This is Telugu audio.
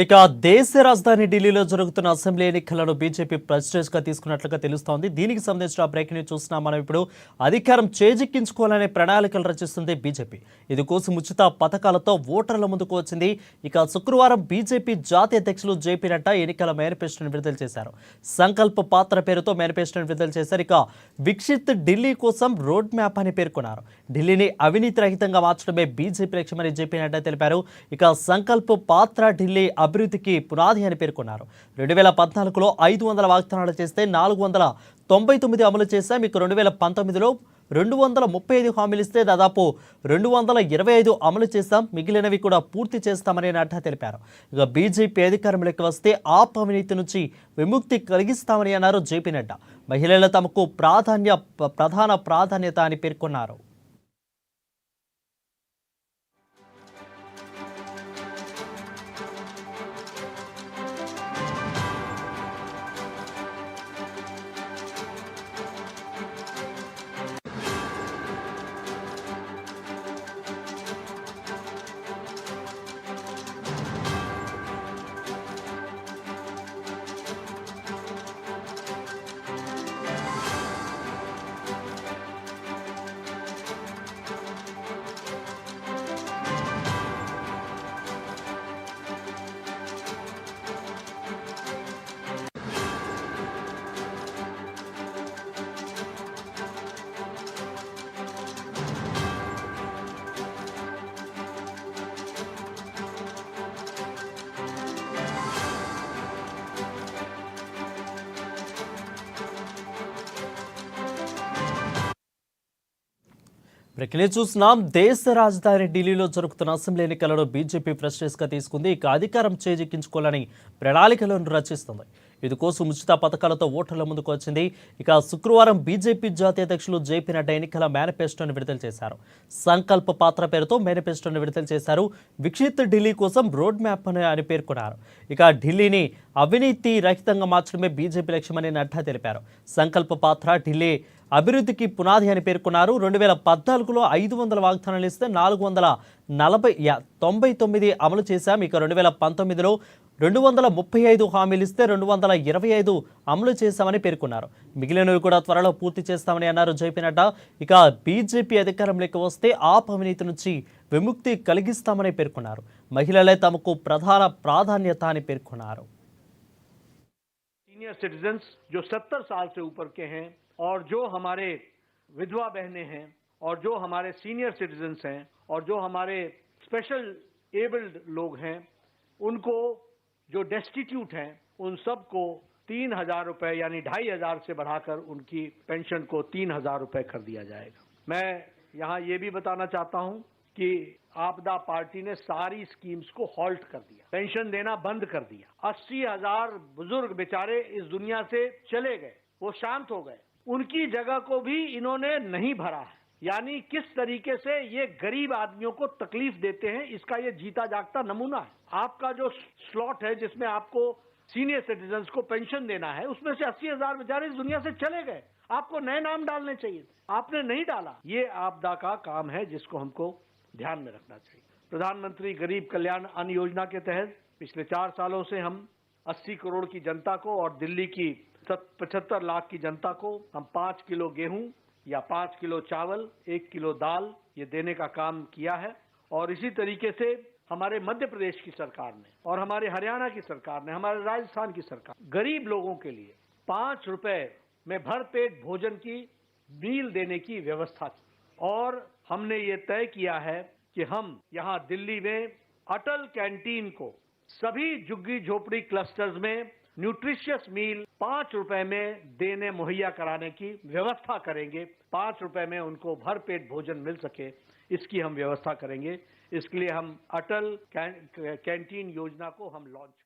ఇక దేశ రాజధాని ఢిల్లీలో జరుగుతున్న అసెంబ్లీ ఎన్నికలను బీజేపీ ప్రెస్టేజ్ గా తీసుకున్నట్లుగా తెలుస్తోంది. దీనికి సంబంధించిన బ్రేకింగ్ న్యూస్ చూస్తున్నాం. మనం ఇప్పుడు అధికారం చేజిక్కించుకోవాలనే ప్రణాళికలు రచిస్తుంది బీజేపీ. ఇందుకోసం ఉచిత పథకాలతో ఓటర్ల ముందుకు వచ్చింది. ఇక శుక్రవారం బీజేపీ జాతీయ అధ్యక్షులు జేపీ నడ్డా ఎన్నికల మేనిఫెస్టోను విడుదల చేశారు. సంకల్ప పాత్ర పేరుతో మేనిఫెస్టోను విడుదల చేశారు. ఇక విక్షిత్ ఢిల్లీ కోసం రోడ్ మ్యాప్ అని పేర్కొన్నారు. ఢిల్లీని అవినీతి రహితంగా మార్చడమే బీజేపీ లక్ష్యమని జేపీ నడ్డా తెలిపారు. ఇక సంకల్ప పాత్ర ఢిల్లీ అభివృద్ధికి పునాది అని పేర్కొన్నారు. 2014లో 500 వాగ్దానాలు చేస్తే 499 అమలు చేశాం. ఇక 2019లో 235 హామీలు ఇస్తే దాదాపు 225 అమలు చేశాం. మిగిలినవి కూడా పూర్తి చేస్తామని నడ్డా తెలిపారు. ఇక బీజేపీ అధికారంలోకి వస్తే ఆప్ అవినీతి నుంచి విముక్తి కలిగిస్తామని అన్నారు జేపీ నడ్డా. మహిళలు తమకు ప్రధాన ప్రాధాన్యత అని పేర్కొన్నారు. బ్రేకింగ్ చూస్తున్నాం. దేశ రాజధాని ఢిల్లీలో జరుగుతున్న అసెంబ్లీ ఎన్నికలను బీజేపీ ప్రెస్టేజ్ గా తీసుకుంది. ఇక అధికారం చేజిక్కించుకోవాలని ప్రణాళికలను రచిస్తుంది. ఇందుకోసం ఉచిత పథకాలతో ఓటర్ల ముందుకు వచ్చింది. ఇక శుక్రవారం బీజేపీ జాతీయ అధ్యక్షులు జేపీ నడ్డా ఎన్నికల మేనిఫెస్టోను విడుదల చేశారు. సంకల్ప పాత్ర పేరుతో మేనిఫెస్టోను విడుదల చేశారు. విక్షిత్ ఢిల్లీ కోసం రోడ్ మ్యాప్ అని పేర్కొన్నారు. ఇక ఢిల్లీని అవినీతి రహితంగా మార్చడమే బీజేపీ లక్ష్యమని నడ్డా తెలిపారు. సంకల్ప పాత్ర ఢిల్లీ అభివృద్ధికి పునాది అని పేర్కొన్నారు. 2014లో 500 వాగ్దానాలు ఇస్తే 499 అమలు చేశాం. ఇక 2019లో 235 హామీలు ఇస్తే 225 అమలు చేశామని పేర్కొన్నారు. మిగిలినవి కూడా త్వరలో పూర్తి చేస్తామని అన్నారు జేపీ నడ్డా. ఇక బీజేపీ అధికారంలోకి వస్తే ఆప్ అవినీతి నుంచి విముక్తి కలిగిస్తామని పేర్కొన్నారు. మహిళలే తమకు ప్రధాన ప్రాధాన్యత అని పేర్కొన్నారు. सीनियर सिटीजन्स जो 70 साल से ऊपर के हैं और जो हमारे विधवा बहनें हैं और जो हमारे सीनियर सिटीजन्स हैं और जो हमारे स्पेशल एबल्ड लोग हैं, उनको जो डेस्टिट्यूट हैं उन सब को 3,000 रुपए यानी 2,500 से बढ़ाकर उनकी पेंशन को 3,000 रुपए कर दिया जाएगा। मैं यहाँ ये भी बताना चाहता हूँ कि आपदा पार्टी ने सारी स्कीम्स को हॉल्ट कर दिया, पेंशन देना बंद कर दिया। 80,000 बुजुर्ग बेचारे इस दुनिया से चले गए, वो शांत हो गए, उनकी जगह को भी इन्होंने नहीं भरा है। यानी किस तरीके से ये गरीब आदमियों को तकलीफ देते हैं, इसका ये जीता जागता नमूना है। आपका जो स्लॉट है जिसमें आपको सीनियर सिटीजन्स को पेंशन देना है, उसमें से 80,000 बेचारे इस दुनिया से चले गए, आपको नए नाम डालने चाहिए, आपने नहीं डाला। ये आपदा का काम है जिसको हमको ध्यान में रखना चाहिए। प्रधानमंत्री गरीब कल्याण अन्न योजना के तहत पिछले 4 सालों से हम 80 करोड़ की जनता को और दिल्ली की 75 लाख की जनता को हम 5 किलो गेहूं या 5 किलो चावल, 1 किलो दाल ये देने का काम किया है। और इसी तरीके से हमारे मध्य प्रदेश की सरकार ने और हमारे हरियाणा की सरकार ने, हमारे राजस्थान की सरकार गरीब लोगों के लिए 5 रुपए में भरपेट भोजन की मील देने की व्यवस्था की। और हमने ये तय किया है कि हम यहाँ दिल्ली में अटल कैंटीन को सभी झुग्गी झोपड़ी क्लस्टर्स में न्यूट्रिशियस मील 5 रुपए में देने मुहैया कराने की व्यवस्था करेंगे। 5 रुपए में उनको भरपेट भोजन मिल सके, इसकी हम व्यवस्था करेंगे। इसके लिए हम अटल कैंटीन योजना को हम लॉन्च